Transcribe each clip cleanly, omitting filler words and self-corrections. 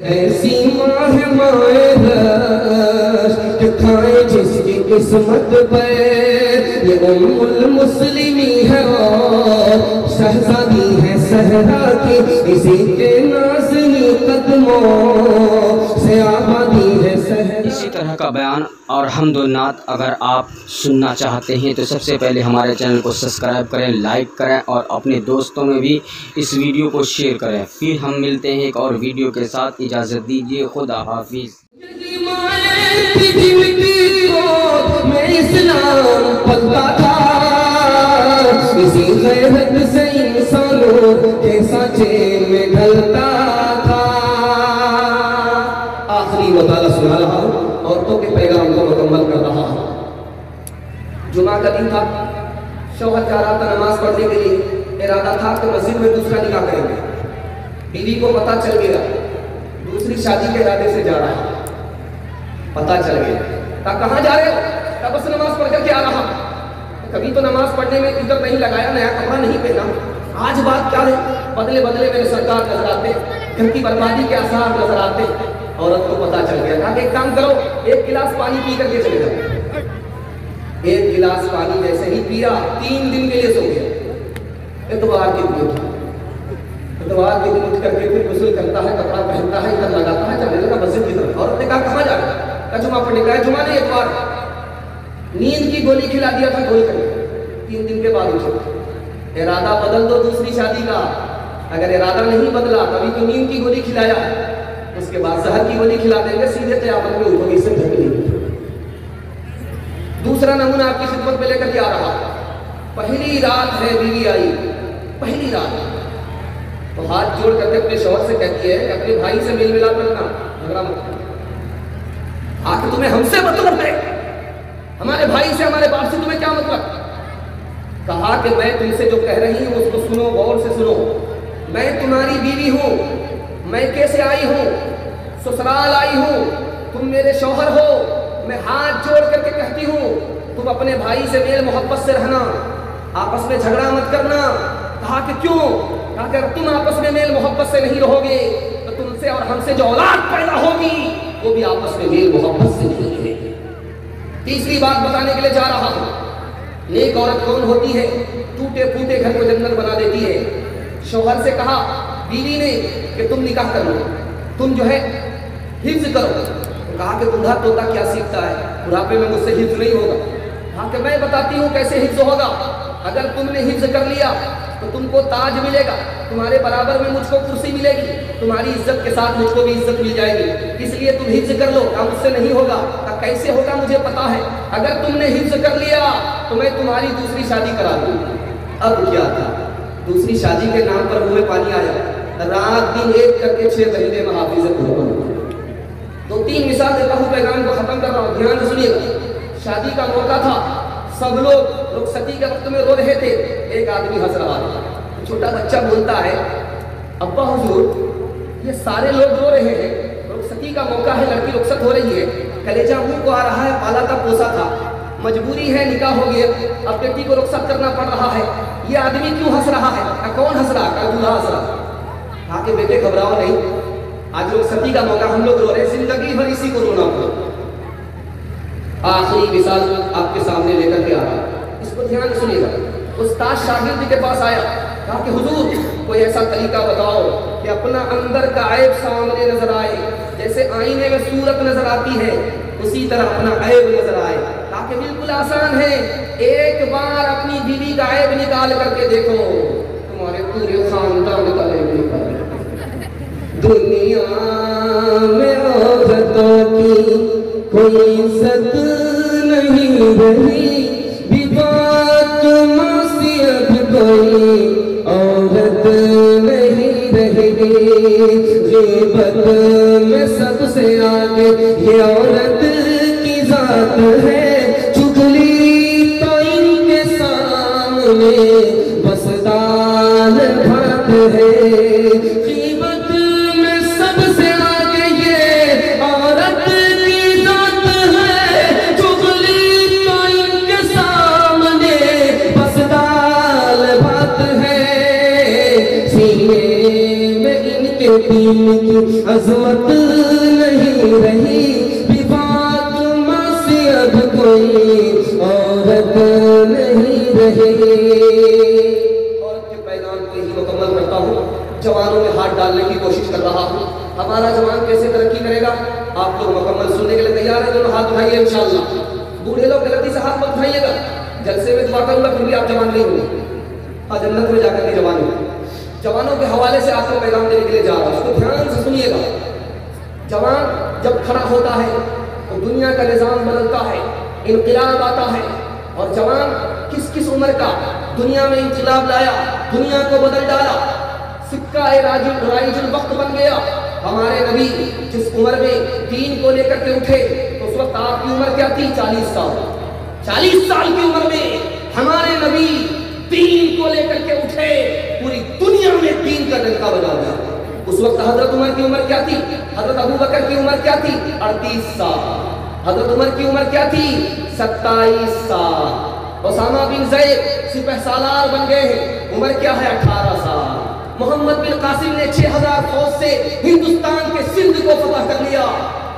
ऐसी माँ है माए खाए जिसकी किस्मत पे ये उम्मुल मुस्लिमी है और शहजादी है सहरा की, इसी के नाज़नी कदमों से आबादी है सहरा। इसी तरह का बयान और हम्दुन्नात अगर आप सुनना चाहते हैं तो सबसे पहले हमारे चैनल को सब्सक्राइब करें, लाइक करें और अपने दोस्तों में भी इस वीडियो को शेयर करें। फिर हम मिलते हैं एक और वीडियो के साथ। इजाज़त दीजिए, खुदा हाफिज़। मैं इस्लाम पढ़ता था, इसी गैरत से इंसानों के सांचे में ढलता था। आखिरी मताला सुना रहा हूँ, औरतों के पैगाम को मुकम्मल कर रहा हूँ। जुमा का दिन था, शौहर जा रहा था नमाज पढ़ने के लिए। इरादा था कि मस्जिद में दूसरा निकाह करेंगे। बीवी को पता चल गया दूसरी शादी के इरादे से जा रहा है। पता चल गया, कहाँ जा रहे हो? तब बस नमाज पढ़ करके आ रहा। कभी तो नमाज पढ़ने में इधर नहीं लगाया, नया कपड़ा नहीं पहना। आज बात क्या है? बदले बदले मेरे सरकार नजर आते, घर की बर्बादी के आसार नजर आते। औरत को पता चल गया। कहा कि एक काम करो, एक गिलास पानी पी करके चले जाओ। एक गिलास पानी जैसे ही पिया, 3 दिन के लिए सो गया। इतवार के दिन उठ करके फिर गुस्ल करता है, कपड़ा पहनता है, इधर लगाता है, चलने लगा मस्जिद की तरफ। औरत ने कहा कहाँ जा रहा है? जुमा पढ़ने का। जुमा नहीं, इतवार। नींद की गोली खिला दिया था, गोली कर। 3 दिन के बाद उठे। इरादा बदल दो दूसरी शादी का। अगर इरादा नहीं बदला तभी तो नींद की गोली खिलाया, उसके बाद जहर की गोली खिला देंगे, सीधे क़यामत में उठोगे। इससे दूसरा नमूना आपकी खिदमत में लेकर के आ रहा। पहली रात है, बीवी आई, पहली रात तो हाथ जोड़ करके अपने शौहर से कहती है कि अपने भाई से मेल मिलाप रखना, झगड़ा मत करना। आखिर तुम्हें हमसे मतलब है, हमारे भाई से हमारे बाप से तुम्हें क्या मतलब? कहा कि मैं तुमसे जो कह रही हूं उसको सुनो, गौर से सुनो। मैं तुम्हारी बीवी हूं, मैं कैसे आई हूं? ससुराल आई हूं, तुम मेरे शौहर हो। मैं हाथ जोड़ करके कहती हूं तुम अपने भाई से मेल मोहब्बत से रहना, आपस में झगड़ा मत करना। कहा कि क्यों? कहा कि अगर तुम आपस में मेल मोहब्बत से नहीं रहोगे तो तुमसे और हमसे जो औलाद पैदा होगी वो भी आपस में मेल मोहब्बत से नहीं रहेगी। तीसरी बात बताने के लिए जा रहा हूं। नेक औरत कौन होती है? टूटे फूटे घर को जन्नत बना देती है। शौहर से कहा बीवी ने कि तुम निकाह कर लो, तुम जो है हिफ्ज करो। तो कहा कि बूढ़ा तोता क्या सीखता है, बुढ़ापे में मुझसे हिफ्ज नहीं होगा। कहा कि मैं बताती हूँ कैसे हिफ्ज होगा। अगर तुमने हिफ्ज कर लिया तो तुमको ताज मिलेगा, तुम्हारे बराबर में मुझको कुर्सी मिलेगी, तुम्हारी इज्जत के साथ मुझको भी इज्जत मिल जाएगी। इसलिए तुम हिफ्ज कर लो। क्या मुझसे नहीं होगा? कैसे होगा मुझे पता है। अगर तुमने हिफ्ज कर लिया तो मैं तुम्हारी दूसरी शादी करा दूंगी। अब क्या था? दूसरी शादी के नाम पर मुंह में पानी आया। रात दिन एक करके 6 महीने में हाफिज़त हो। 2-3 मिसाल देता हूँ, पैगाम को खत्म कर रहा हूँ, ध्यान से सुनिएगा। शादी का मौका था, सब लोग रुखसती के वक्त में रो रहे थे। एक आदमी हंस रहा था। छोटा बच्चा बोलता है अब्बा हुजूर ये सारे लोग रो रहे हैं, रुखसती का मौका है, लड़की रुखसत हो रही है, कलेजा मुंह को आ रहा है, पाला का पोसा था, मजबूरी है, निकाह हो गया, अब बेटी को रुखसत करना पड़ रहा है। ये आदमी क्यों हंस रहा है? कौन हंस रहा? कल दूल्हा हंस रहा। कहा कि बेटे घबराओ नहीं, आज रुखसती का मौका, हम लोग रो रहे, जिंदगी भर इसी को रोना पड़ा। आखिरी मिसाल आपके सामने लेकर के आ रहा है, इसको ध्यान सुनिएगा। उस्ताद शागिर्द के पास आया, कहा कि हुजूर कोई ऐसा तरीका बताओ कि अपना अंदर का ऐब सामने नजर आए, जैसे आईने में सूरत नजर आती है उसी तरह अपना ऐब नजर आए। कहा कि बिल्कुल आसान है, एक बार अपनी बीवी का ऐब निकाल करके देखो, तुम्हारे पूरे खानदान का ऐब निकाल। दुनिया में औरतों की कोई इज्जत नहीं रही, विवाद मासियत कोई औरत नहीं रहेगी। ग़ीबत में सबसे आगे ये औरत की जात है, चुगली तो इनके सामने बस दाल भात है। ग़ीबत में सबसे आगे ये औरत की जात है, चुगली तो इनके सामने बस दाल भात है। सीने में इनके दीन की अजमत नहीं रही फातिमा से अब कोई औरत नहीं रही। औरत के पैगाम को ही मुकम्मल करता हूँ, जवानों में हाथ डालने की कोशिश कर रहा हूँ। हमारा जवान कैसे तरक्की करेगा आप लोग मुकम्मल सुनने के लिए तैयार है? दोनों हाथ उठाइए इंशाअल्लाह। बूढ़े लोग गलती से हाथ मत उठाइएगा, जलसे में दुआ करूंगा फिर भी आप जवान नहीं होंगे, जन्नत में जाकर के जवान होंगे। जवानों के हवाले से आपको पैगाम देने के लिए जा रहा हूँ, उसको ध्यान से सुनिएगा। जवान जब खड़ा होता है तो दुनिया का निजाम बदलता है, इनकलाब आता है। और जवान किस किस उम्र का दुनिया में इनकलाब लाया, दुनिया को बदल डाला, सिक्का राइजुल वक्त बन गया। हमारे नबी जिस उम्र में दीन को लेकर के उठे तो उस वक्त आपकी उम्र क्या थी? 40 साल। 40 साल की उम्र में हमारे नबी दीन को लेकर के उठे, पूरी दुनिया में दीन का डंका बजा दिया। उस वक्त हजरत उमर की उम्र क्या थी? हजरत अबू बकर की उम्र क्या थी? 38 साल। हजरत उमर की उम्र क्या थी? 27 साल। उसामा बिन ज़ैद सिपहसालार बन गए हैं, उम्र क्या है? 18 साल। मोहम्मद बिन कासिम ने 6000 फौज से हिंदुस्तान के सिंध को फतह कर लिया,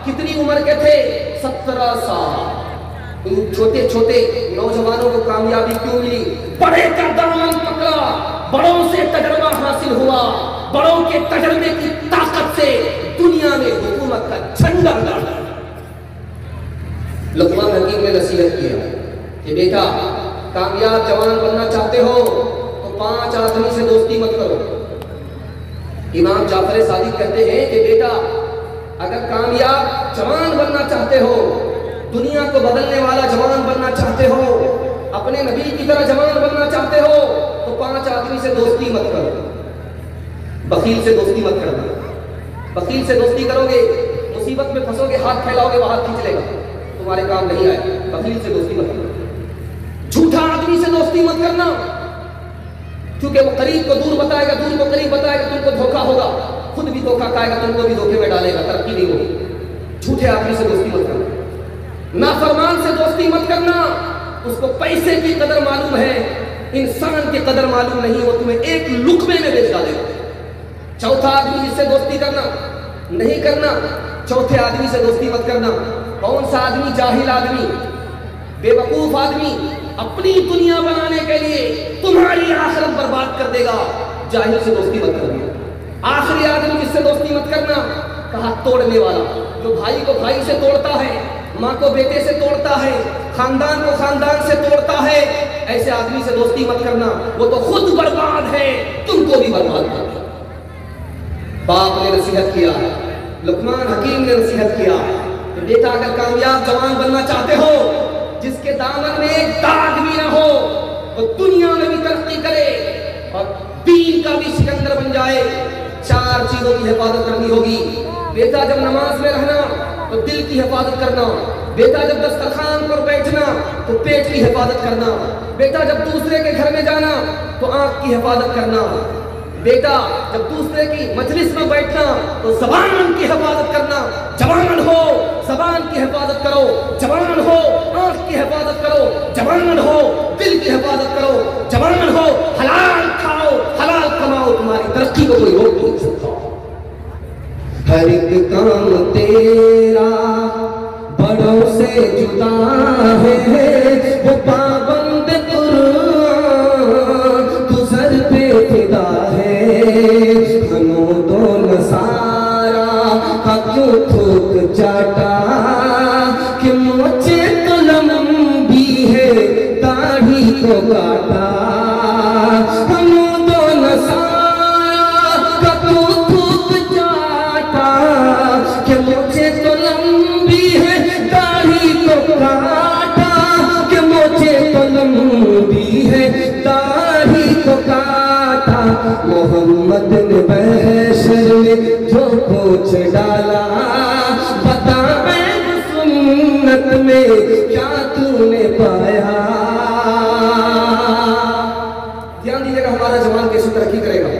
कितनी उम्र के थे? 17 साल। इन छोटे छोटे नौजवानों को कामयाबी क्यों मिली? बड़े का दामन पकड़ा, बड़ों से तजर्बा हासिल हुआ, बड़ों के तजर्बे की ताकत से दुनिया में हुकूमत का झंडा गाड़ा। लुक़मान हकीम ने नसीहत किया कि बेटा कामयाब जवान बनना चाहते हो तो 5 आदमी से दोस्ती मत करो। इमाम जाफर सादिक कहते हैं कि बेटा अगर कामयाब जवान बनना चाहते हो, दुनिया को बदलने वाला जवान बनना चाहते हो, अपने नबी की तरह जवान बनना चाहते हो तो 5 आदमी से दोस्ती मत करो। वकील से दोस्ती मत करना। वकील से दोस्ती करोगे मुसीबत में फंसोगे, हाथ फैलाओगे वो हाथ खींच लेगा, तुम्हारे काम नहीं आए। वकील से दोस्ती मत करना। झूठा आदमी से दोस्ती मत करना, क्योंकि वो करीब को दूर बताएगा, दूर को करीब बताएगा, तुमको धोखा होगा, खुद भी धोखा खाएगा, तुमको भी धोखे में डालेगा, तरक्की नहीं होगी। झूठे आदमी से दोस्ती मत करना। नाफरमान से दोस्ती मत करना, उसको पैसे की कदर मालूम है, इंसान की कदर मालूम नहीं, वो तुम्हें एक लुक़मे में बेच डालेगा। चौथा आदमी जिससे दोस्ती करना नहीं करना, चौथे आदमी से दोस्ती मत करना। कौन सा आदमी? जाहिल आदमी, बेवकूफ आदमी, अपनी दुनिया बनाने के लिए तुम्हारी आखिरत बर्बाद कर देगा। जाहिल से दोस्ती मत करना। आखिरी आदमी जिससे दोस्ती मत करना, कहा तोड़ने वाला, जो भाई को भाई से तोड़ता है, माँ को बेटे से तोड़ता है, खानदान को खानदान से तोड़ता है, ऐसे आदमी से दोस्ती मत करना, वो तो खुद बर्बाद है, तुमको भी बर्बाद कर देगा। बाप ने नसीहत किया, लुक़मान हकीम ने नसीहत किया कि बेटा अगर कामयाब जवान बनना चाहते हो, जिसके दामन में एक दाग भी ना हो, तो दुनिया में भी तरक्की करे और दीन का भी सिकंदर बन जाए, 4 चीजों की हिफाजत करनी होगी। बेटा जब नमाज में रहना तो दिल की हिफाजत करना, बेटा जब दस्तरखान पर बैठना तो पेट की हिफाजत करना, बेटा जब दूसरे के घर में जाना तो आंख की हिफाजत करना, बेटा जब दूसरे की मजलिस में बैठना तो ज़बान की हिफाजत करना। जवान हो ज़बान की हिफाजत करो, जवान हो आंख की हिफाजत करो, जवान हो दिल की हिफाजत करो, जवान हो हलाल खाओ, हलाल कमाओ, तुम्हारी तरक्की को कोई रोक नहीं सकता। हर एक काम तेरा बड़ों से जुदा है, वो पाबंद कुरान तू सर पे फिदा है। दो नसारा का क्यों थूक चाटा कि मुझे तो लंबी है दाढ़ी को काटा। हम दो नसारा का क्यों थूक चाटा कि मुझे तो लंबी है दाढ़ी को काटा, कि मुझे तो लंबी है दाढ़ी को काटा। मोहम्मद ने बहशर में जो पूछ डाला, बता मैं सुन्नत में क्या तूने पाया। ध्यान दीजिएगा, हमारा जवान कैसे तरक्की करेगा।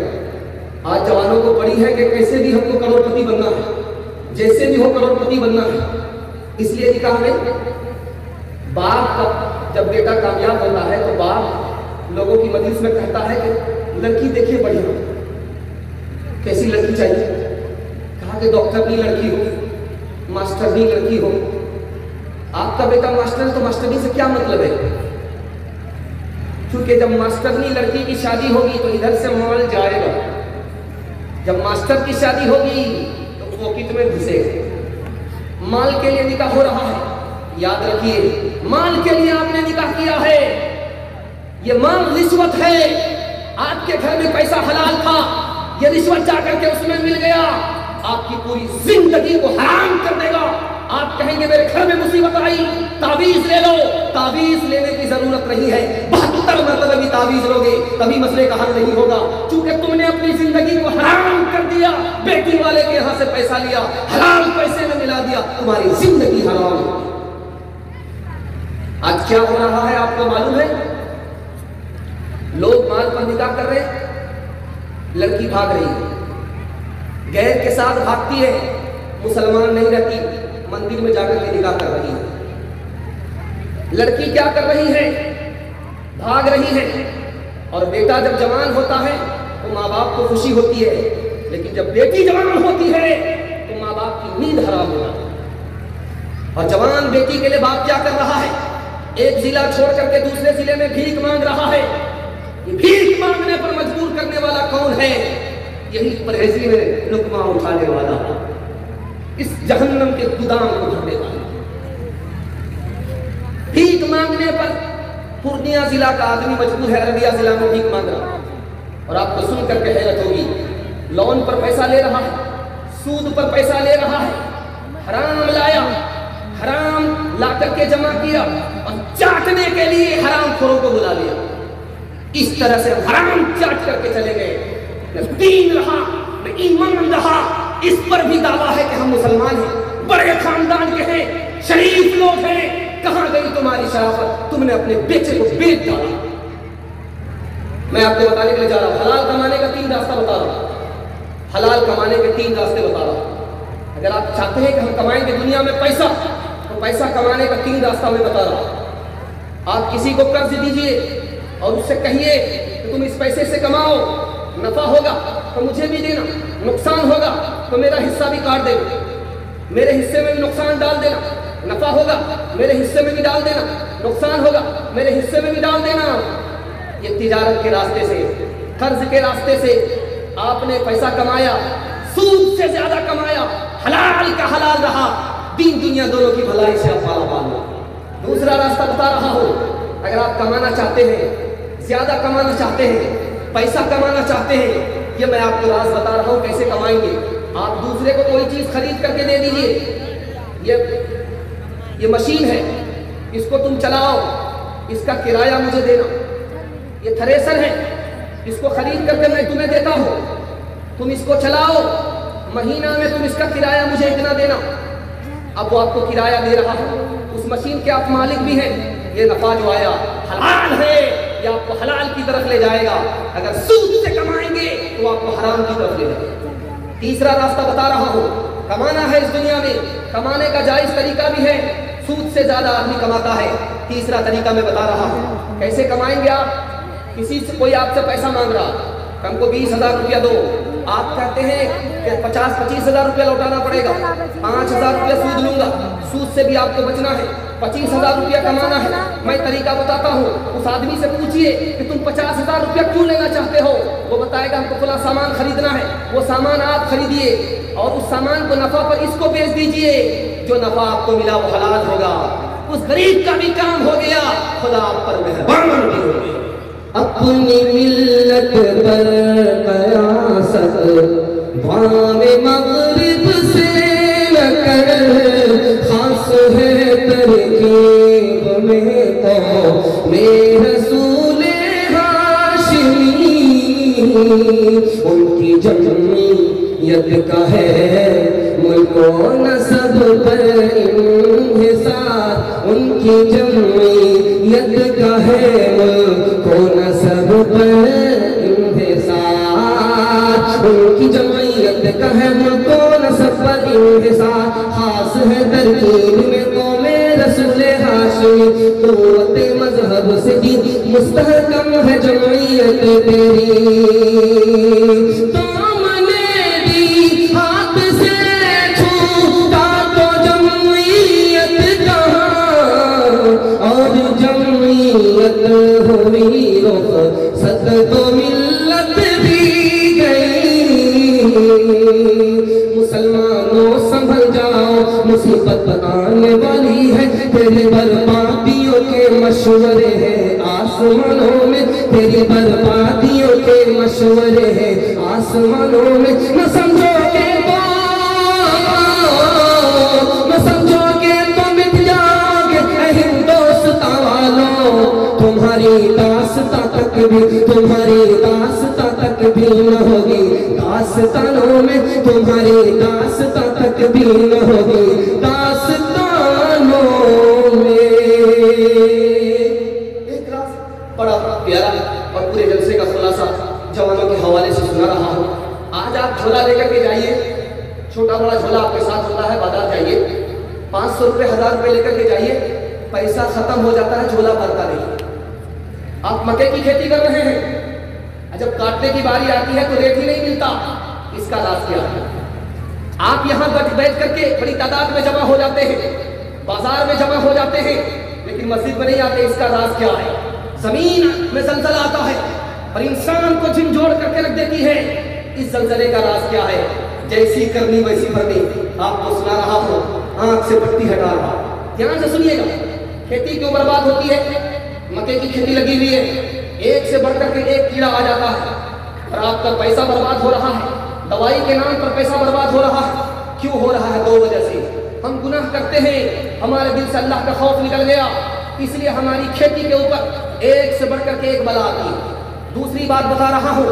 आज जवानों को पड़ी है कि कैसे भी हमको करोड़पति बनना है, जैसे भी हो करोड़पति बनना है। इसलिए कहा है बाप का जब बेटा कामयाब होता है तो बाप लोगों की मजलिस में कहता है कि लड़की देखिए बढ़िया, कैसी लड़की चाहिए? कहा कि डॉक्टरनी लड़की हो, मास्टरनी लड़की हो। आपका बेटा मास्टर है तो मास्टरनी से क्या मतलब है? क्योंकि जब मास्टरनी लड़की की शादी होगी तो इधर से माल जाएगा, जब मास्टर की शादी होगी तो पॉकेट में घुसेगा। माल के लिए निकाह हो रहा है, याद रखिए, माल के लिए आपने निकाह किया है। ये माल रिश्वत है। आपके घर में पैसा हलाल था, ये रिश्वत जाकर के उसमें मिल गया, आपकी पूरी जिंदगी को हराम कर देगा। आप कहेंगे मेरे घर में मुसीबत आई, तावीज ले लो। तावीज लेने की जरूरत नहीं है, 72 मरतबा भी तावीज लोगे तभी मसले का हल नहीं होगा, क्योंकि तुमने अपनी जिंदगी को हराम कर दिया। बेटी वाले के यहां से पैसा लिया, हराम पैसे में मिला दिया, तुम्हारी जिंदगी हराम। आज क्या हो रहा है आपको मालूम है? लोग माल पर निकाह कर रहे हैं, लड़की भाग रही है, गैर के साथ भागती है, मुसलमान नहीं रहती, मंदिर में जाकर के निकाह कर रही है। लड़की क्या कर रही है? भाग रही है। और बेटा जब जवान होता है तो माँ बाप को खुशी होती है, लेकिन जब बेटी जवान होती है तो माँ बाप की नींद हराम हो जाती है। और जवान बेटी के लिए बाप क्या कर रहा है? एक जिला छोड़ करके दूसरे जिले में भीख मांग रहा है। ये भीख मांगने पर मजबूर करने वाला कौन है? यही परहेजी में लुकमा उठाने वाला, इस जहन्नम के गुदाम को भरने वाला। भीख मांगने पर पूर्णिया जिला का आदमी मजबूर है अररिया जिला में भीख मांग रहा। और आपको सुन करके हैरत होगी, लोन पर पैसा ले रहा है, सूद पर पैसा ले रहा है, हराम लाया, हराम ला करके जमा किया और चाटने के लिए हराम खोरों को बुला लिया। इस तरह से हराम चाट करके चले गए। न दीन रहा, न ईमान रहा। इस पर भी दावा है कि हम मुसलमान हैं, बड़े खानदान के हैं, शरीफ लोग हैं। कहां गई तुम्हारी शराफत? तुमने अपने बेटे को बेच डाला। मैं आपको बताने के लिए जा रहा हूं, हलाल कमाने का 3 रास्ता बता रहा हूं। हलाल कमाने के 3 रास्ते बता रहा हूं। अगर आप चाहते हैं कि हम कमाएंगे दुनिया में पैसा, तो पैसा कमाने का 3 रास्ता मैं बता रहा हूं। आप किसी को कर्ज दीजिए और उससे कहिए कि तुम इस पैसे से कमाओ, नफा होगा तो मुझे भी देना, नुकसान होगा तो मेरा हिस्सा भी काट देना, मेरे हिस्से में भी नुकसान डाल देना। नफा होगा मेरे हिस्से में भी डाल देना, नुकसान होगा मेरे हिस्से में भी डाल देना। ये तिजारत के रास्ते से, कर्ज के रास्ते से आपने पैसा कमाया, सूद से ज्यादा कमाया, हलाल का हलाल रहा, दीन दुनिया दोनों की भलाई से आप पाला पालो। दूसरा रास्ता बता रहा हूं, अगर आप कमाना चाहते हैं, ज्यादा कमाना चाहते हैं, पैसा कमाना चाहते हैं, ये मैं आपको राज बता रहा हूं कैसे कमाएंगे। आप दूसरे को कोई चीज खरीद करके दे दीजिए। ये मशीन है, इसको तुम चलाओ, इसका किराया मुझे देना। ये थ्रेसर है, इसको खरीद करके मैं तुम्हें देता हूं, तुम इसको चलाओ, महीना में तुम इसका किराया मुझे इतना देना। अब वो आपको किराया दे रहा है, उस मशीन के आप मालिक भी हैं। ये नफा जो आया हलाल है, ये आपको हलाल की तरफ ले जाएगा। अगर सूद से कमाएंगे तो आपको हराम की तरफ ले जाएगा। तीसरा रास्ता बता रहा हूं, कमाना है इस दुनिया में, कमाने का जायज तरीका भी है, सूद से ज्यादा आदमी कमाता है। तीसरा तरीका मैं बता रहा हूं, कैसे कमाएंगे आप? किसी से कोई आपसे पैसा मांग रहा, हमको 20,000 रुपया दो, आप कहते हैं कि 50-25 हजार रुपया लौटाना पड़ेगा, 5,000 रुपया सूद लूंगा। सूद से भी आपको बचना है, 25,000 रुपया कमाना है। मैं तरीका बताता हूँ, उस आदमी से पूछिए कि तुम 50,000 रुपया क्यों लेना चाहते हो? वो बताएगा हमको फला सामान खरीदना है। वो सामान आप खरीदिए और उस सामान को नफा पर इसको बेच दीजिए। जो नफा आपको मिला वो हलाल होगा, उस गरीब का भी काम हो गया, खुदा आप पर मेहरबान भी हो गया। अपनी मिल्लत पर कयासत भावे मगरिब से न कर, खास है तरकीब में तो मेरे रसूल हाशिमी। उनकी जमीयत का है मुल्को नसब पर इंहिसार, उनकी जमीयत का है मुल्को नसब पर इंहिसार, उनकी जमीयत का है मुल्को नसब पर इंहिसार। खास है तरकीब में कौमे रसूल हाशिमी, कुव्वते मजहब से भी मुस्तहकम है जमीयत तेरी। तो मैंने दी हाथ से कोई रुख सत तो मिल्लत दी गई। मुसलमानों संभल जाओ, मुसीबत आने वाली है, तेरे बर्बादियों के मशवरे हैं आसमानों में, तेरी बर्बादियों के मशवरे हैं आसमानों में। न समझोगे तो, न समझोगे तो मिट जाओगे हिंदुस्तान वालों, तुम्हारी दास्तां तक भी, तुम्हारी दास्तां तक भी न होगी दास्तानों में, तुम्हारी दास्तां तक भी न होगी दास्तानों में। एक रात बड़ा प्यारा और पूरे जलसे का खुलासा जवानों के हवाले से सुना रहा हूँ। आज आप झोला लेकर के जाइए, छोटा बड़ा झोला आपके साथ होता है, बाजार जाइए, 500 रुपये 1000 रुपये लेकर के जाइए, पैसा खत्म हो जाता है, झोला भरता नहीं। आप मक्के की खेती कर रहे हैं, जब काटने की बारी आती है तो रेट ही नहीं मिलता, इसका राज क्या है? आप यहाँ बैठ करके बड़ी तादाद में जमा हो जाते हैं, बाजार में जमा हो जाते हैं, लेकिन मस्जिद में नहीं आते, इसका राज क्या है? जमीन में जलजला आता है और इंसान को झिंझोड़ करके रख देती है, इस जलजले का राज क्या है? जैसी करनी वैसी भरनी। आपको सुना रहा हूँ, आंख से पट्टी हटा रहा, ध्यान से सुनिएगा। खेती क्यों बर्बाद होती है? मक्के की खेती लगी हुई है, एक से बढ़कर के एक कीड़ा आ जाता है और आपका पैसा बर्बाद हो रहा है, दवाई के नाम पर पैसा बर्बाद हो रहा है। क्यों हो रहा है? 2 वजह से। हम गुनाह करते हैं, हमारे दिल से अल्लाह का खौफ निकल गया, इसलिए हमारी खेती के ऊपर एक से बढ़कर के एक बला आती है। दूसरी बात बता रहा हूँ,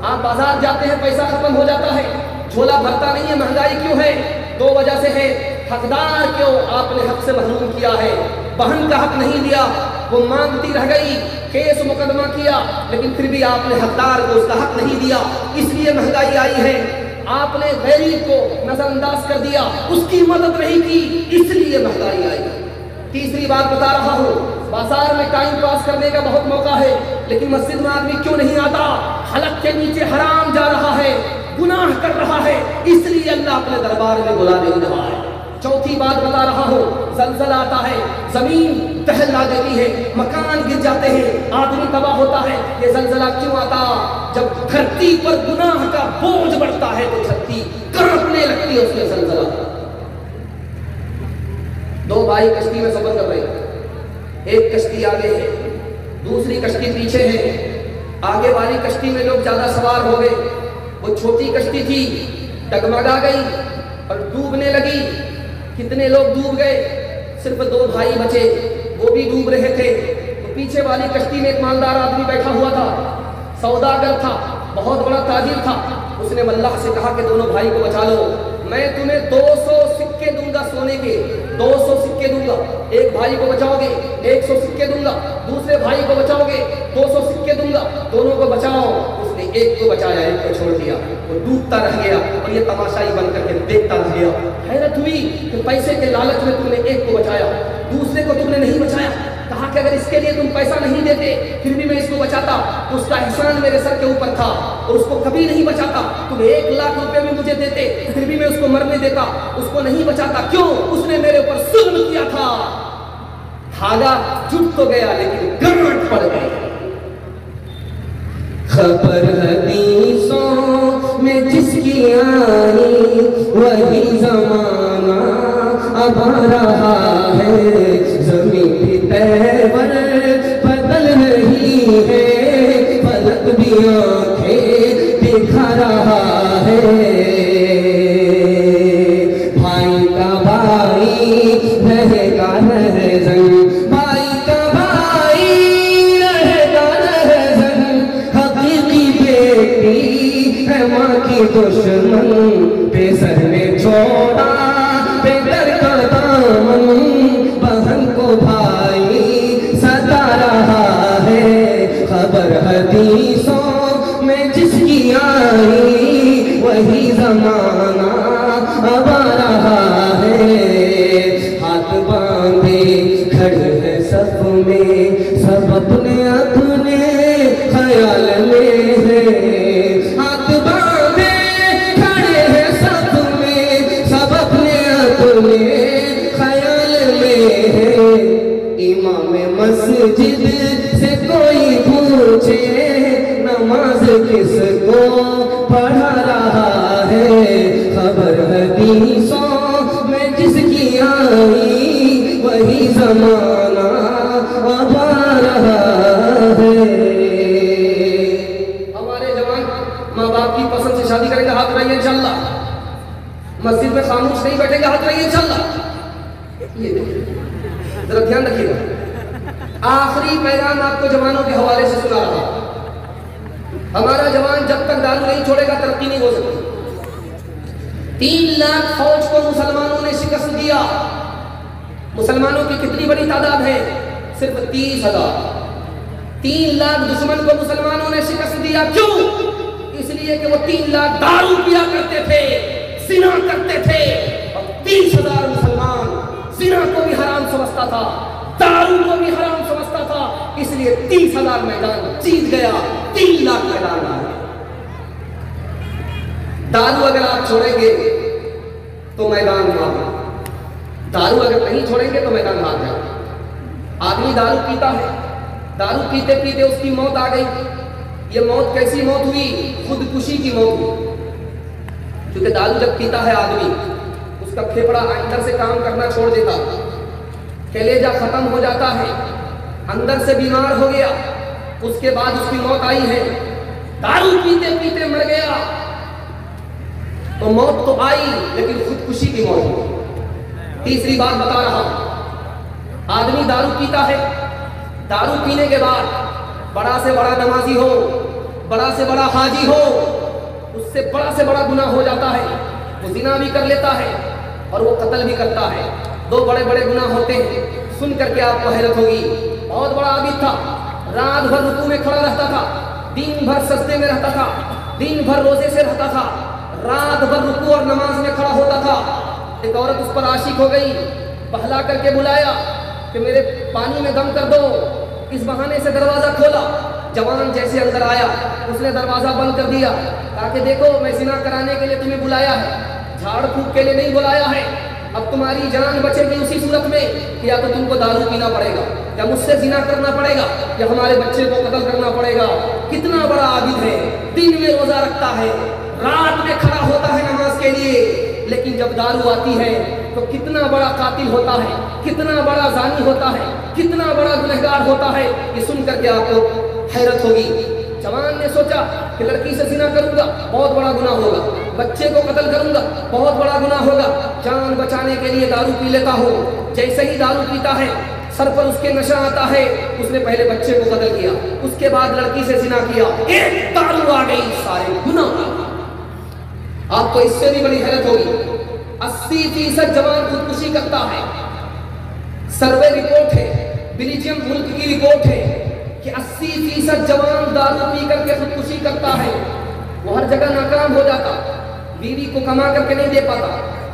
आप बाजार जाते हैं, पैसा खत्म हो जाता है, झोला भरता नहीं है। महंगाई क्यों है? 2 वजह से है। हकदार क्यों? आपने हक से महरूम किया है, बहन का हक नहीं दिया, वो मांगती रह गई, केस मुकदमा किया, लेकिन फिर भी आपने हकदार को उसका हक नहीं दिया, इसलिए महंगाई आई है। आपने गरीब को नजरअंदाज कर दिया, उसकी मदद नहीं की, इसलिए महंगाई आई। तीसरी बात बता रहा हूँ, बाजार में टाइम पास करने का बहुत मौका है, लेकिन मस्जिद में आदमी क्यों नहीं आता? हलक के नीचे हराम जा रहा है, गुनाह कर रहा है, इसलिए अल्लाह अपने दरबार में बुला नहीं रहा है। चौथी बात बता रहा हूँ, जलजला आता है, जमीन दहला देती है, मकान गिर जाते हैं, आदमी तबाह होता है। ये जलजला क्यों आता? जब धरती पर गुनाह का बोझ बढ़ता है तो धरती कांपने लगती है, उसमें जलजला। 2 भाई कश्ती में सफर कर रहे हैं, एक कश्ती आगे है, दूसरी कश्ती पीछे है। आगे वाली कश्ती में लोग ज्यादा सवार हो गए, वो छोटी कश्ती थी, डगमगा गई और डूबने लगी। कितने लोग डूब गए? सिर्फ 2 भाई बचे, वो भी डूब रहे थे। तो पीछे वाली कश्ती में एक मालदार आदमी बैठा हुआ था, सौदागर था, बहुत बड़ा ताजिर था। उसने अल्लाह से कहा कि दोनों भाई को बचा लो, मैं तुम्हें 200 सिक्के दूंगा सोने के, 200 सिक्के दूंगा। एक भाई को बचाओगे 100 सिक्के दूंगा, दूसरे भाई को बचाओगे 200 सिक्के दूंगा, दोनों को बचाओ। उसने एक को बचाया, एक को छोड़ दिया, वो डूबता रह गया और ये तमाशाई बन करके देखता रह गया। हैरत हुई कि पैसे के लालच में तुमने एक को बचाया, दूसरे को तुमने नहीं बचाया। कहा कि अगर इसके लिए तुम पैसा नहीं देते फिर भी मैं इसको बचाता, तो उसका एहसान मेरे सर के ऊपर था और उसको कभी नहीं बचाता। तुम 1 लाख रुपए भी मुझे देते फिर भी मैं उसको मरने देता, उसको नहीं बचाता। क्यों? उसने मेरे ऊपर जुल्म किया था। धागा जुट तो गया लेकिन गांठ पड़ गई। खबर हदीसों में जिसकी आई वही जमाना अब आ रहा है। जमीन भी तैवर बदल रही है, फलक भी आंखें दिखा रहा है। भाई का भाई रहेगा रहज़न, भाई का भाई रहेगा रहज़न। हकीकी बेटी है माँ की दुश्मन, बेसर में छोड़ा बेदर का दामन। बहन को भाई सता रहा है, खबर हदीसों में जिसकी आई वही ज़माना आई वही जमाना अब आ रहा है। हमारे जवान माँ बाप की पसंद से शादी करेंगे, हाथ उठाइए इंशाल्लाह। मस्जिद में खामोश नहीं बैठेंगे, हाथ उठाइए इंशाल्लाह। ये जरा ध्यान रखिएगा। आखिरी पैगाम आपको जवानों के हवाले से सुना रहा हूं। हमारा जवान जब तक दारू नहीं छोड़ेगा तरक्की नहीं हो सकती। 3 लाख फौज को मुसलमानों ने शिकस्त दिया। मुसलमानों की कितनी बड़ी तादाद है? सिर्फ 30,000। 3 लाख दुश्मन को मुसलमानों ने शिकस्त दिया। क्यों? इसलिए कि वो 3 लाख दारू पिया करते थे, जिना करते थे, और 30,000 मुसलमान जिना को भी हराम समझता था, दारू को भी हराम समझता था। इसलिए 30,000 मैदान जीत गया, 3 लाख मैदान आ गए। दारू अगर आप छोड़ेंगे तो मैदान हार, दारू अगर नहीं छोड़ेंगे तो मैदान हार जाए। आदमी दारू पीता है, दारू पीते पीते उसकी मौत आ गई। ये मौत कैसी मौत हुई? खुदकुशी की मौत हुई। क्योंकि दारू जब पीता है आदमी, उसका फेफड़ा अंदर से काम करना छोड़ देता, कलेजा खत्म हो जाता है, अंदर से बीमार हो गया, उसके बाद उसकी मौत आई है। दारू पीते पीते मर गया तो मौत तो आई, लेकिन खुदकुशी की मौत हुई। तीसरी बात बता रहा हूं, आदमी दारू पीता है, दारू पीने के बाद बड़ा से बड़ा नमाजी हो, बड़ा से बड़ा हाजी हो, उससे बड़ा से बड़ा गुनाह हो जाता है। वो जिना भी कर लेता है और वो कत्ल भी करता है। 2 बड़े बड़े गुनाह होते हैं। सुन करके आपको हैरत होगी। बहुत बड़ा आबिद था, रात भर रुकू में खड़ा रहता था, दिन भर सजदे में रहता था, दिन भर रोजे से रहता था, रात भर रुकू और नमाज में खड़ा होता था। एक औरत उस पर आशिक हो गई, बहला करके बुलाया कि मेरे पानी में दम कर दो। इस बहाने से दरवाजा खोला। जवान जैसे अंदर आया, उसने दरवाजा बंद कर दिया, ताकि देखो मैं जिना कराने के लिए तुम्हें बुलाया है, झाड़ फूक के लिए नहीं बुलाया है। अब तुम्हारी जान बचेगी उसी सूरत में कि या तो तुमको दारू पीना पड़ेगा, या मुझसे जिना करना पड़ेगा, या हमारे बच्चे को कत्ल करना पड़ेगा। कितना बड़ा आबिद है, दिन में रोजा रखता है, रात में खड़ा होता है नमाज के लिए, लेकिन जब दारू आती है तो कितना बड़ा कातिल होता है, कितना बड़ा जानी होता है, कितना बड़ा गुनहगार होता है। ये सुन करके आपको हैरत होगी। जवान ने सोचा कि लड़की से जिना करूंगा, बहुत बड़ा गुनाह होगा, बच्चे को कत्ल करूंगा, बहुत बड़ा गुनाह होगा, जान बचाने के लिए दारू पी लेता हूँ। जैसे ही दारू पीता है, सर पर उसके नशा आता है, उसने पहले बच्चे को कत्ल किया, उसके बाद लड़की से जिना किया, एक दारू आ गई, सारे गुनाह। आपको इससे भी बड़ी हैरत होगी, 80% जवान खुदकुशी करता है। सर्वे रिपोर्ट है, बेल्जियम मुल्क की रिपोर्ट है कि 80% जवान दारू पी करके खुदकुशी करता है। वो हर जगह नाकाम हो जाता, बीवी को कमा करके नहीं दे पाता,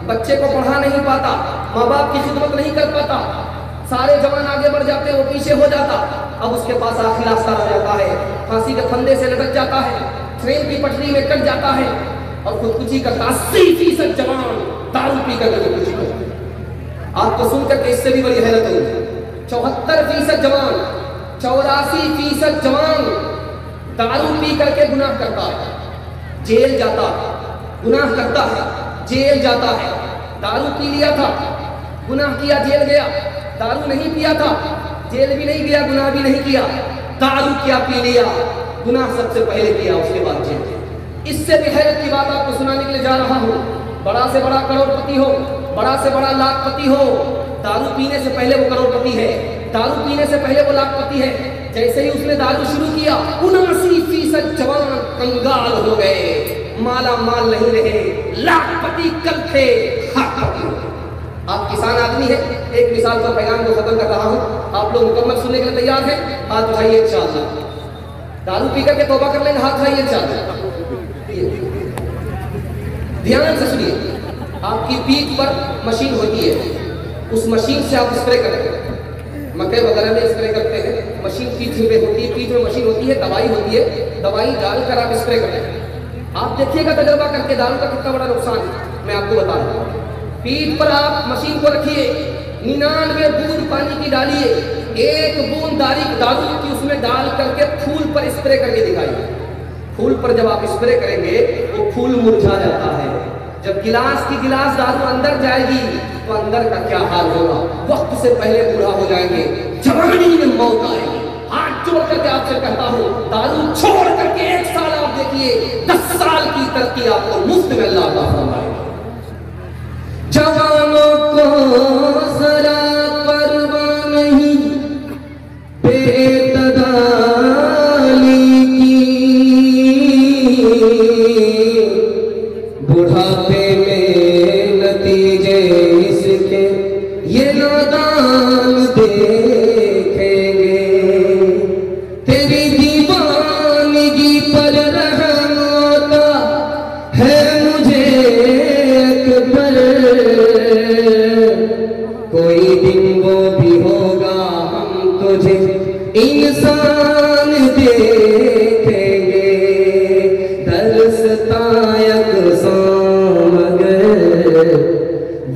बच्चे को पढ़ा नहीं पाता, माँ बाप की खिदमत नहीं कर पाता। सारे जवान आगे बढ़ जाते, वो पीछे हो जाता। अब उसके पास आखिरी रास्ता रह जाता है, फांसी के फंदे से लटक जाता है, ट्रेन की पटरी में कट जाता है और खुदकुशी करता। 80% जवान दारू पी करके खुदकुशी करता। आपको सुनकर के इससे भी बड़ी हैरत होगी। 74% जवान, 84% जवान दारू पी करके गुनाह करता है, जेल जाता है, गुनाह करता है, जेल जाता है। दारू पी लिया था, गुनाह किया, जेल गया। दारू नहीं पिया था, जेल भी नहीं गया, गुनाह भी नहीं किया। दारू क्या पी लिया, गुनाह सबसे पहले किया, उसके बाद जेल। इससे भी हैरत की बात आपको सुनाने के लिए जा रहा हूँ। बड़ा से बड़ा करोड़पति हो, बड़ा से बड़ा लाखपति हो, दारू पीने से पहले वो करोड़पति है, दारू पीने से पहले वो लाखपति है। जैसे ही उसने दारू शुरू किया, 79% जवान कंगाल हो गए, माला माल नहीं रहे, लाखपति कल थे, आप किसान आदमी है। एक मिसाल पर पैगाम को खत्म कर रहा हूँ, आप लोग मुकम्मल सुनने के लिए तैयार हैं? हाथ उठाइए इंशाअल्लाह। दारू पी करके तौबा कर लेंगे, हाथ उठाइए इंशाअल्लाह। ध्यान से सुनिए, आपकी पीठ पर मशीन होती है, उस मशीन से आप स्प्रे करेंगे। मकई वगैरह में स्प्रे करते हैं, मशीन पीठ में होती है, पीठ में मशीन होती है, दवाई होती है, दवाई डालकर आप स्प्रे करें। आप देखिएगा तजर्बा करके दारू का कितना बड़ा नुकसान है, मैं आपको बता रहा हूँ। पीठ पर आप मशीन को रखिए, 99 बूंद पानी की डालिए, 1 बूंद दारू की उसमें डाल करके फूल पर स्प्रे करके दिखाइए। फूल पर जब आप स्प्रे करेंगे वो फूल मुरझा जाता है, जब गिलास की गिलास दारू अंदर जाएगी तो अंदर का क्या हाल होगा। वक्त से पहले बूढ़ा हो जाएंगे, जवानी में मौत आएगी। हाथ जोड़ करके आपसे कहता हूँ, दारू छोड़ करके 1 साल आप देखिए, 10 साल की तरक्की आपको मुफ्त में अल्लाह अता फरमाएगा। जवानों को जरा परवाह नहीं बेतदाली की, बुढ़ापे में नतीजे इसके ये नादान देखेंगे। तेरी दीवानगी पर रहम आता है मुझे अकबर, कोई दिन वो भी होगा हम तुझे इंसान देखेंगे। दरसतायक मगर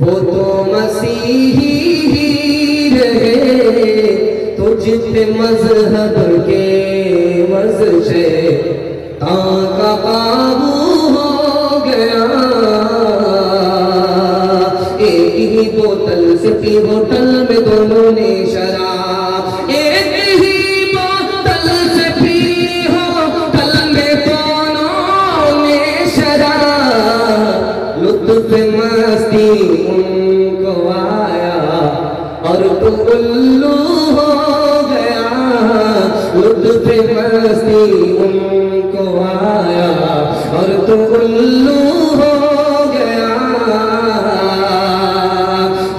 वो तो मसीही ही रहे, तुझ पे मजहब के वज़ का काबू हो गया। एक ही बोतल सिटी होटल में दोनों ने शराब, एक ही बोतल से पी होटल में दोनों ने शराब। लुत्फ मस्ती उनको आया और तू उल्लू हो गया। लुत्फ मस्ती उनको आया और तू उल्लू हो गया।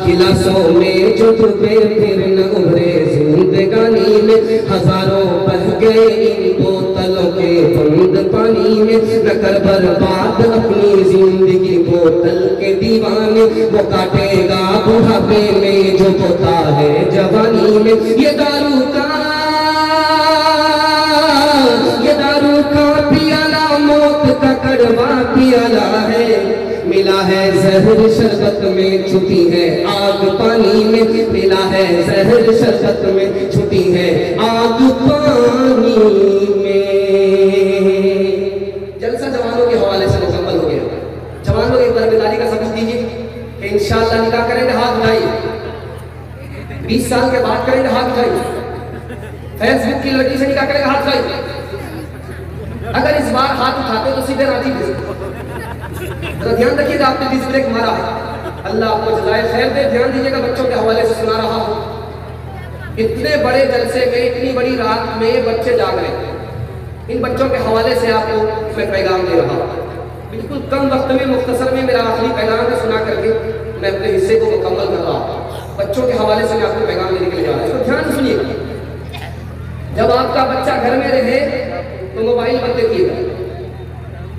गिलासों में जो डूबे फिर न उभरे जिंदगानी में, हजारों बह गए इन बोतलों के बंद पानी में। न कर बर्बाद अपनी जिंदगी बोतल के दीवाने, वो काटेगा बुढ़ापे में जो बोता है जवानी में। ये दारू का पियाला मौत का कड़वा पियाला है। मिला है जहर शरबत में, छुटी है आग पानी में। मिला है जहर शरबत में, छुटी है आग पानी में। जलसा जवानों के हवाले से मुकम्मल हो गया। जवान लोग एक बार बेदारी का सबूत दीजिए कि इंशाअल्लाह निकाह करेंगे, हाथ उठाइए। 20 साल के बाद करेंगे, हाथ उठाइए। फेसबुक की लड़की से निकाह करेंगे, हाथ उठाइए। अगर इस बार हाथ उठाते तो सीधे राजी थे। तो ध्यान रखिएगा, आपने डिस्प्ले मारा है, अल्लाह आपको जज़ाए खैर दे। ध्यान दीजिएगा, बच्चों के हवाले से सुना रहा हूँ। इतने बड़े जलसे में, इतनी बड़ी रात में बच्चे जाग रहे हैं। इन बच्चों के हवाले से आपको मैं पैगाम दे रहा हूँ। बिल्कुल कम वक्त में, मुख्तसर में मेरा आखिरी पैगाम है, सुना करके मैं अपने हिस्से को मुकम्मल कर रहा हूँ। बच्चों के हवाले से मैं आपको पैगाम देने के लिए जा रहा हूँ, तो ध्यान सुनिए। जब आपका बच्चा घर में रहे तो मोबाइल मत देखिएगा।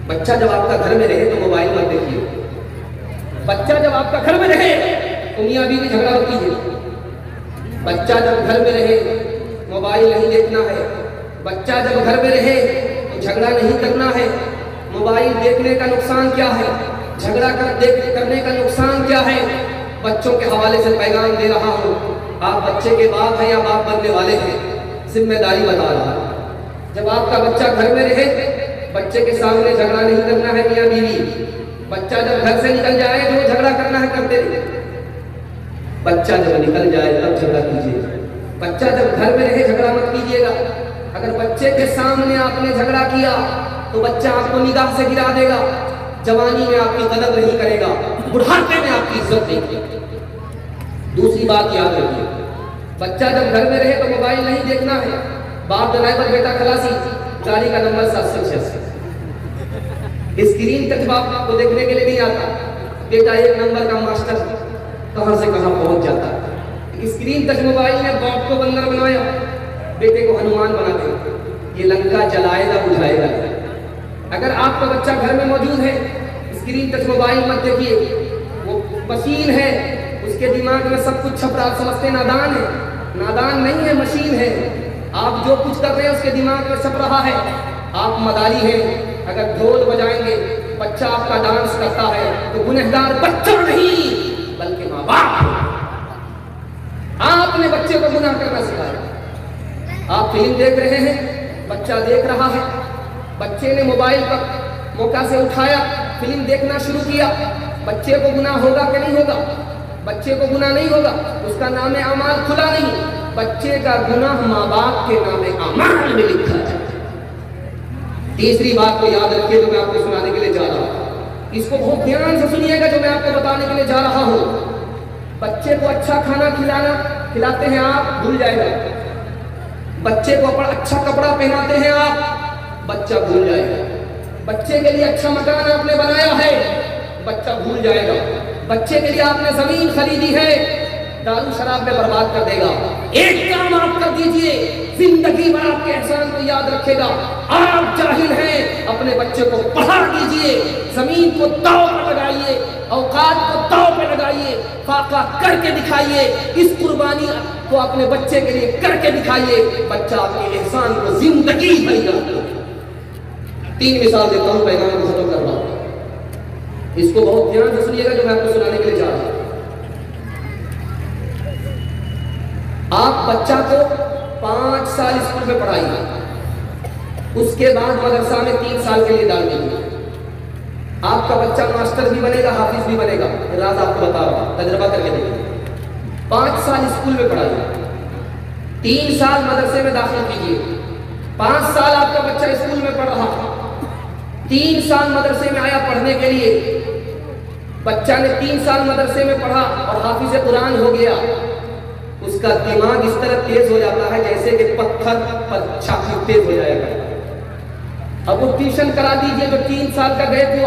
बच्चा जब आपका घर में रहे तो मोबाइल मत देखिए। बच्चा जब आपका घर में रहे तो मियां बीवी झगड़ा मत कीजिए। बच्चा जब घर में रहे मोबाइल नहीं देखना है। बच्चा जब घर में रहे तो झगड़ा नहीं करना है। मोबाइल देखने का नुकसान क्या है, झगड़ा करने का नुकसान क्या है, बच्चों के हवाले से पैगाम दे रहा हूँ। आप बच्चे के बाप हैं या बाप बनने वाले हैं, जिम्मेदारी बता रहा है। जब आपका बच्चा घर में रहे, बच्चे के सामने झगड़ा नहीं करना है मियां बीवी। बच्चा जब घर से निकल जाए, जो झगड़ा करना है करते रहिए। बच्चा जब निकल जाए तब झगड़ा कीजिए। बच्चा जब घर में रहे झगड़ा मत कीजिएगा। अगर बच्चे के सामने आपने झगड़ा किया तो बच्चा आपको निगाह से गिरा देगा, जवानी में आपकी कदर नहीं करेगा, बुढ़ापे में आपकी इज्जत नहीं करेगा। दूसरी बात याद रखिए, बच्चा जब घर में रहे तो मोबाइल नहीं देखना है। बाप ड्राइवर, बेटा खलासी, गाड़ी का नंबर 786। स्क्रीन टच बाप को देखने के लिए नहीं आता। बेटा एक नंबर का मास्टर कहां से कहां पहुंच जाता है। स्क्रीन टच मोबाइल ने बाप को बंदर बनाया, बेटे को हनुमान बना दे। ये लंका जलाएगा बुझाएगा। अगर आपका बच्चा घर में मौजूद है, स्क्रीन टच मोबाइल मत देखिए। वो मशीन है, उसके दिमाग में सब कुछ छप रहा। आप समझते नादान है, नादान नहीं है, मशीन है। आप जो कुछ कर रहे हैं उसके दिमाग में छप रहा है। आप मदारी हैं। अगर ढोल बजाएंगे, बच्चा आपका डांस करता है तो गुनहगार बच्चा नहीं बल्कि माँ बाप। आपने बच्चे को गुनाह करना सिखाया। आप फिल्म देख रहे हैं, बच्चा देख रहा है। बच्चे ने मोबाइल पर मौका से उठाया, फिल्म देखना शुरू किया। बच्चे को गुनाह होगा कि नहीं होगा? बच्चे को गुनाह नहीं होगा, उसका नाम अमाल खुला नहीं, बच्चे का गुनाह माँ बाप के नाम अमाल में लिखा है। तीसरी बात को याद रखिए जो मैं आपको सुनाने के लिए जा रहा हूँ, इसको बहुत ध्यान से सुनिएगा जो मैं आपको बताने के लिए जा रहा हूँ। बच्चे को अच्छा खाना खिलाते हैं आप, भूल जाएगा। बच्चे को अच्छा कपड़ा पहनाते हैं आप, बच्चा भूल जाएगा। बच्चे के लिए अच्छा मकान आपने बनाया है, बच्चा भूल जाएगा। बच्चे के लिए आपने जमीन खरीदी है, दारू शराब में बर्बाद कर देगा। एक काम आप कर दीजिए, जिंदगी भर आपके एहसान को याद रखेगा। आप जाहिल हैं, अपने बच्चे को पढ़ा दीजिए, जमीन को दांव पर लगाइए, औकात को दांव पे लगाइए, फाका करके दिखाइए, इस कुर्बानी को अपने बच्चे के लिए करके दिखाइए, बच्चा आपके एहसान को जिंदगी भर याद रखेगा। 3 मिसाल देता हूं, पैगाम को खत्म कर रहा हूं, इसको बहुत ध्यान से सुनिएगा जो मैं आपको सुनाने के लिए जा रहा हूं। आप बच्चा को 5 साल स्कूल में पढ़ाइए, उसके बाद मदरसा में 3 साल के लिए डाल दीजिए। आपका बच्चा मास्टर भी बनेगा, हाफिज भी बनेगा। राज आपको बता रहा हूं, तजुर्बा करके देखिए। 5 साल स्कूल में पढ़ाइए, 3 साल मदरसे में दाखिल कीजिए। 5 साल आपका बच्चा स्कूल में पढ़ रहा, 3 साल मदरसे में आया पढ़ने के लिए। बच्चा ने 3 साल मदरसे में पढ़ा और हाफिज कुरान हो गया। उसका दिमाग इस तरह तेज हो जाता है जैसे कि पत्थर पर छाती तेज हो जाएगा। अब वो ट्यूशन करा दीजिए, जो 3 साल का गए थे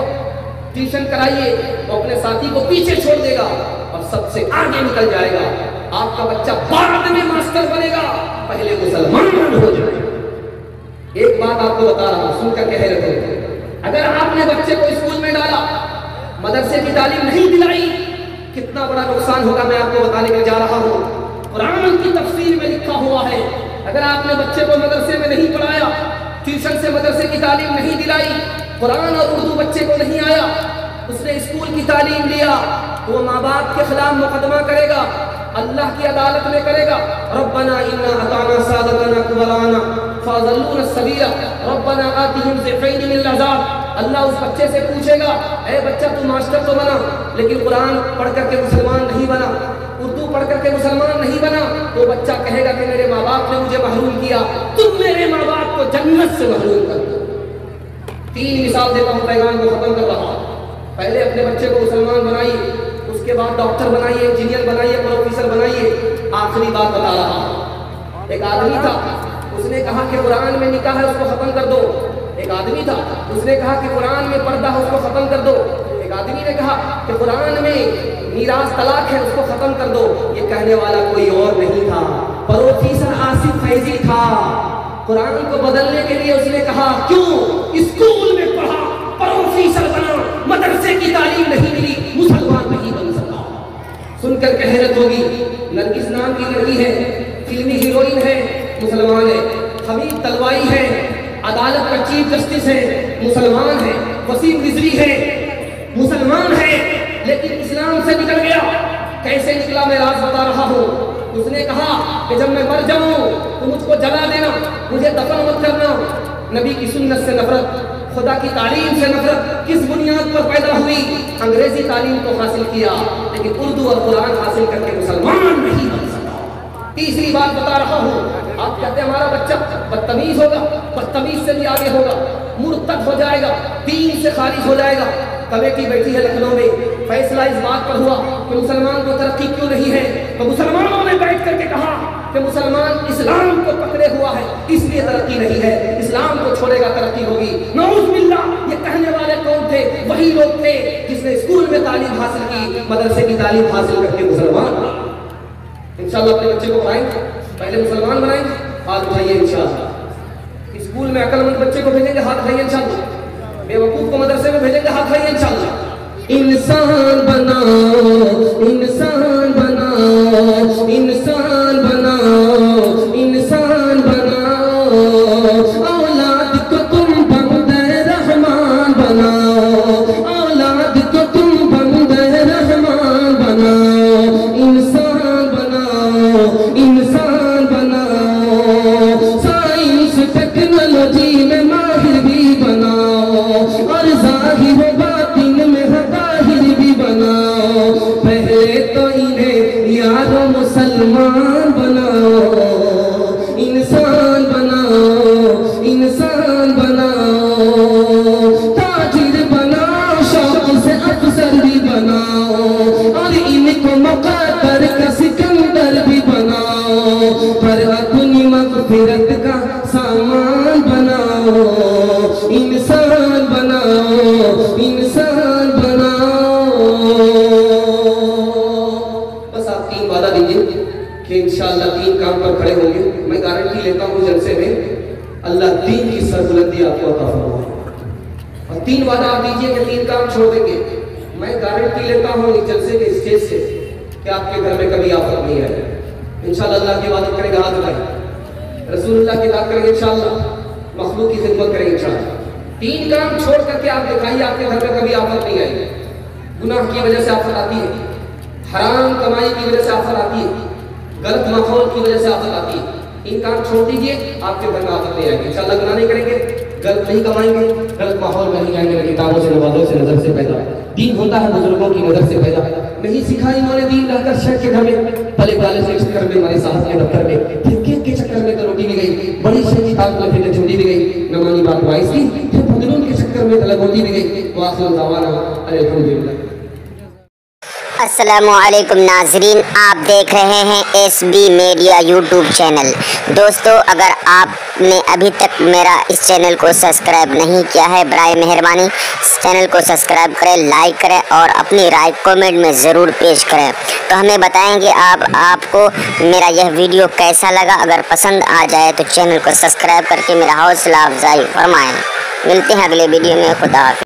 ट्यूशन कराइए, वो अपने साथी को पीछे छोड़ देगा और सबसे आगे निकल जाएगा। आपका बच्चा बाद में मास्टर बनेगा, पहले मुसलमान हो जाएगा। एक बात आपको बता रहा हूं, सुनकर कह रहे थे, अगर आपने बच्चे को स्कूल में डाला, मदरसे की तालीम नहीं दिलाई, कितना बड़ा नुकसान होगा मैं आपको बताने के लिए जा रहा हूं। कुरान की तफसीर में लिखा हुआ है, अगर आपने बच्चे को मदरसे में नहीं पढ़ाया, ट्यूशन से मदरसे की तालीम नहीं दिलाई, कुरान और उर्दू बच्चे को नहीं आया, उसने स्कूल की तालीम लिया, तो वो माँ बाप के खिलाफ मुकदमा करेगा, अल्लाह की अदालत में करेगा। रब्बना इन्ना अताना सादतना कुबराना फाज़ल्लूना सबीला रब्बना आतिहिम ज़िफ़ैन मिन अज़ाब। अल्लाह उस बच्चे से पूछेगा, ए बच्चा तू मास्टर तो बना, लेकिन कुरान पढ़ करके मुसलमान नहीं बना, उर्दू पढ़ करके मुसलमान नहीं बना। तो बच्चा कहेगा कि मेरे माँ बाप ने मुझे महरूम किया, तुम मेरे माँ बाप को जन्नत से महरूम कर दो। 3 मिसाल देता हूँ, पैगाम को खत्म कर रहा हूँ। पहले अपने बच्चे को मुसलमान बनाइए, उसके बाद डॉक्टर बनाइए, इंजीनियर बनाइए, प्रोफेसर बनाइए। आखिरी बात बता रहा हूँ, एक आदमी था, उसने कहा कि कुरान में निकाह है, उसको खत्म कर दो। एक आदमी था, उसने कहा कि कुरान में पर्दा है, उसको खत्म कर दो। एक आदमी ने कहा कि कुरान में मीरास तलाक है, उसको खत्म कर दो। ये कहने वाला कोई और नहीं था, प्रोफेसर आसिफ फैजी था। कुरान को बदलने के लिए उसने कहा, क्यों स्कूल में पढ़ा, प्रोफेसर बना, मदरसे की तालीम नहीं मिली, मुसलमान नहीं बन सका। सुनकर के हैरत होगी, नरगिस नाम की लड़की है, फिल्मी हीरोइन है, मुसलमान है। हबीब तलवाई है, अदालत का चीफ जस्टिस है, मुसलमान है। वसीम रिजवी है, मुसलमान है, लेकिन इस्लाम से निकल गया। कैसे निकला मैं राज बता रहा हूँ। उसने कहा कि जब मैं मर जाऊं तो मुझको जला देना, मुझे दफन मत करना। नबी की सुन्नत से नफरत, खुदा की तालीम से नफरत किस बुनियाद पर पैदा हुई? अंग्रेजी तालीम तो हासिल किया, लेकिन उर्दू और कुरान हासिल करके मुसलमान नहीं बन सका। तीसरी बात बता रहा हूँ, आप कहते हैं हमारा बच्चा बदतमीज होगा, बदतमीज से भी आगे होगा, मुर्तद हो जाएगा, दीन से खारिज हो जाएगा। कमेटी बैठी है लखनऊ में, फैसला इस बात पर हुआ कि मुसलमान को तरक्की क्यों नहीं है। तो मुसलमानों ने बैठ करके कहा कि मुसलमान इस्लाम को पकड़े हुआ है, इसलिए तरक्की नहीं है, इस्लाम को छोड़ेगा तरक्की होगी। नऊज़ बिल्लाह, ये कहने वाले कौन थे? वही लोग थे जिसने स्कूल में तालीम हासिल की, मदरसे की तालीम हासिल करके मुसलमान। इंशाअल्लाह अपने बच्चे को पढ़ाएंगे, पहले मुसलमान बनाएंगे, हाथ उठाइए इंशाअल्लाह। स्कूल में अकलमंद बच्चे को भेजेंगे, हाथ उठाइए इंशाअल्लाह। बेवकूफ को मदरसे में भेजेंगे, हाथ उठाइए इंशाअल्लाह। इंसान बनाओ, इंसान बनाओ, इंसान बनाओ, इंसान बनाओ, औलाद को तुम बंदे रहमान बनाओ, औलाद को तुम बंदे रहमान बनाओ, इंसान बनाओ, इंसान बनाओ, साइंस टेक्नोलॉजी में माहिर भी बनाओ, और जाहिर बातिन में ताहिर भी बनाओ। मुसलमान बनाओ, इंसान बनाओ, इंसान बनाओ, ताजिर बनाओ, शौक से अफसर भी बनाओ, और इनको मुक़द्दर का सिकंदर भी बनाओ, पर अपनी मग़फ़िरत का सामान बनाओ, इंसान बनाओ, इंसान बनाओ। बस आप 3 वादा दीजिए कि इंशाअल्लाह 3 काम पर खड़े होंगे। मैं गारंटी लेता हूँ जलसे में अल्लाह दीन की सरबुलंदी आपको अता फरमाए। और 3 वादा आप दीजिए कि 3 काम छोड़ देंगे। मैं गारंटी लेता हूँ इस जलसे के स्टेज से कि आपके घर में कभी आफत नहीं आएगी। इंशाअल्लाह अल्लाह की इबादत करेंगे, हाथ उठाएं, रसूलुल्लाह की बात करेंगे इंशाअल्लाह, मखलूक की खिदमत करेंगे इंशाअल्लाह। 3 काम छोड़ करके आप दिखाइए आपके घर में कभी आफत नहीं आएगी। गुनाह की वजह से आफत आती है, हराम कमाई की वजह से आफत आती है, गलत माहौल की वजह से आफत आती है। इन काम छोड़ दीजिए, आपके घर में आफत नहीं आएगी। इंशाअल्लाह गुनाह नहीं करेंगे, गलत नहीं कमाएंगे, गलत माहौल में नहीं जाएंगे, किताबों से नवाजों से नजर से पैदा। दीन होता है बुजुर्गों की नजर से पैदा। नहीं सिखा इन्होंने दीन रहकर शहर के घर में, पले वाले से चक्कर में, हमारे साहब के दफ्तर में, फिर केक के चक्कर में तो रोटी भी गई, बड़ी शहर की ताकत में फिर छोड़ी भी गई, न मानी बात वाइस की, फिर फजलून के चक्कर में तलब होती भी गई। वाखिर दावाना अल्हम्दुलिल्लाह। अस्सलामुअलैकुम नाजरीन, आप देख रहे हैं SB मीडिया यूट्यूब चैनल। दोस्तों, अगर आपने अभी तक मेरा इस चैनल को सब्सक्राइब नहीं किया है, बराए मेहरबानी इस चैनल को सब्सक्राइब करें, लाइक करें और अपनी राय कमेंट में ज़रूर पेश करें। तो हमें बताएंगे आपको मेरा यह वीडियो कैसा लगा। अगर पसंद आ जाए तो चैनल को सब्सक्राइब करके मेरा हौसला अफजाई फरमाएँ। मिलते हैं अगले वीडियो में। खुदा हाफ़िज़।